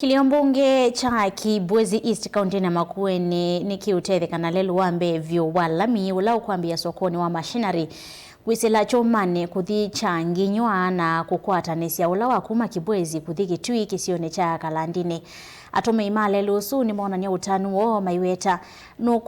Kiliombunge cha Kibwezi East County na Makueni nikiutethekana lelu wambe vyo walami ulau kwambia sokoni wa machinery kwisila chomane kuthi changinywa na kukwatanisia ula wa kuma Kibwezi kuthi Kitui kisione cha Kalandini atome imale lusu ni monania utanu wo maiweta no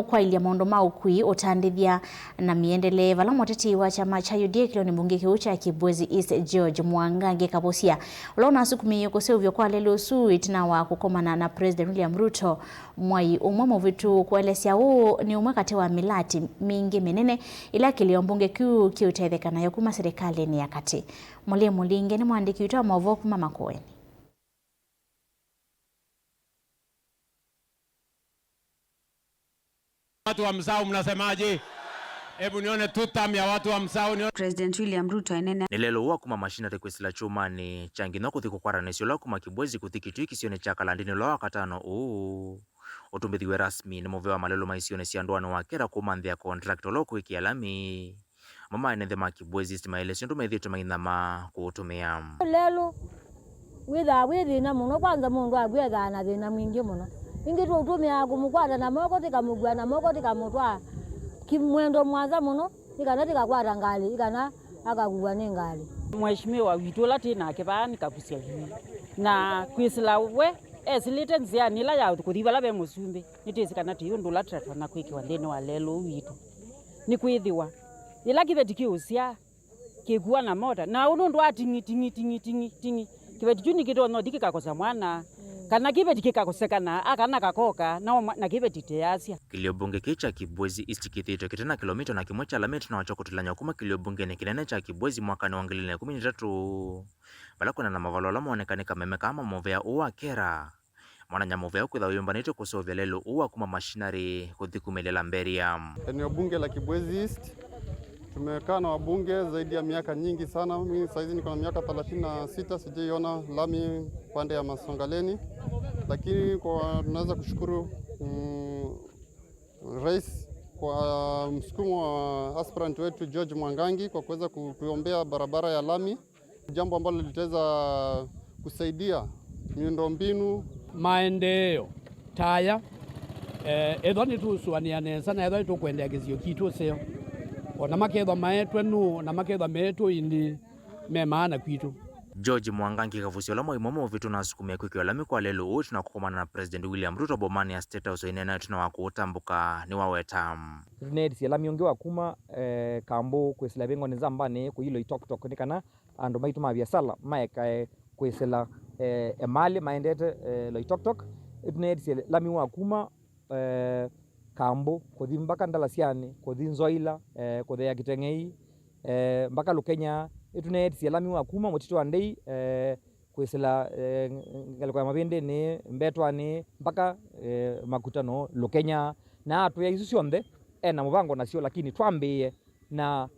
kwailia maondo maukui otandithia na miendele vala moteti wa chama cha UDA kilo ni mbunge kiu cha Kibwezi East George Mwangangi Kabosia ula nasukumi yukoseuvyo kwa lusu itina wa kukomana na President William Ruto mwai umwemo vitu kuelesia huu ni umwe wa milati mingi menene ila kiliombunge kiu kiutethekana yokuma serikali ni yakati Mole Mulinge ni mwandiki utoa maovo kuma Makueni. Watu wa Msau mnasemaje? Hebu nione tutam ya watu wa Msau nione. President William Ruto enene nilelo wa kuma machinery kwisila chumani changino kuthiko kwaranisyo la kuma Kibwezi kuthi Kitui kisione cha Kalandini lo wakatano utumbithiwe rasmi ni muvewa malelo maisione siandwano wakera kumanthia contract lo kwikia lami mama enethe ma Kibwezi stimaelesyo ndumethietwe maithama kutumia lelo withi na muno kwanza mundu agwetha na thina mwingi muno ingi tutumia kumukwata na moko tikamugwa na moko tikamutwa kimwendo mwanza muno ikana tikakwata ngali ikana akagugwa ni ngali mheshimiwa witu lati na kibani kabusia na kwisila we esilite nzia nila ya kuthiba labe musumbe nitisikana tiyo ndula tratwa na kwikiwa ndene wa lelo witu ni kwithiwa ila kibeti kiusia kigua na moda na unundu atingi kibeti juni kito no dikikakosa mwana kana kibeti kikakosekana akana kakoka na kibeti teasia Kiliombunge kicha Kibwezi East kithito kitena kilomita na kimwe cha lameti na wachokutilanya kuma kiliombunge ni kinene cha Kibwezi mwaka ni 2013 bala kuna na mavalo lamuonekane kameme kama movea uwa kera mwana nyamovea kwitha uyumbanito kusovya lelo uwa kuma machinery kuthi kumelela mberia. Eneo bunge la Kibwezi East tumekaa na wabunge zaidi ya miaka nyingi sana. Mimi saizi niko na miaka 36 sijaiona lami pande ya Masongaleni, lakini kwa tunaweza kushukuru rais kwa msukumo wa aspirant wetu George Mwangangi kwa kuweza kutuombea barabara ya lami, jambo ambalo litaweza kusaidia miundombinu maendeleo taya edho ni tusuania nesa na edho tukwendea gizio kitu seo ona maketho maetwe nu na maketho metu indi me maana kwitu. George Mwangangi kavusio la moimo vitu na sukumia kwikyo lami kwa lelo uti na kukomana na President William Ruto bomani ya State House inena tuna wakutambuka ni waweta Nedi lami onge wa kuma kambo kwesila bengo nizambane kwa hilo itok ni kana ando maitu mabiasala maeka kwesila emali maendete lo itok nedi lami wa kuma kambo kodhi mpaka ndalasiani kodhi nzoila kodhi ya kitengei mpaka Lukenya etuneti lami wa kuma motito andei kwesela ngaliko ya mabende ni mbetwa ni mpaka makutano Lukenya na atu ya isusionde na mubango nasio lakini twambe na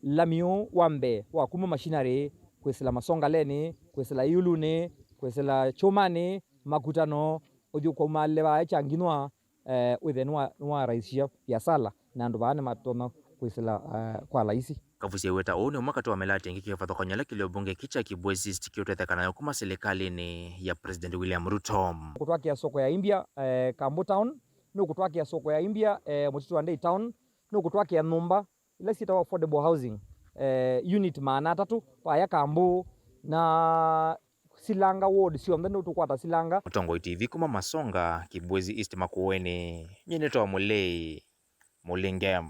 lamio wambe wa kuma machinery kwesela Masongaleni kwesela Yulune kwesela Chomani makutano odio kwa malewa changinwa nwa raisia ya sala na ndo baane matono kwisila kwa laisi kavusia weta oni umaka wa melati ngiki fatokonyala kiliombunge kicha Kibwezi East kiutethekana yo kuma serikali ni ya President William Ruto kutwakia soko ya Imbia Kambu Town no kutwakia soko ya Imbia Motito Andei Town no kutwakia Numba ila sita wa affordable housing unit maana tatu pa ya Kambu na Silanga ward sio mdendo tukwata Silanga. Mutongoi TV kuma Masonga Kibwezi East Makueni nyeneto wa Mulei Mulingem.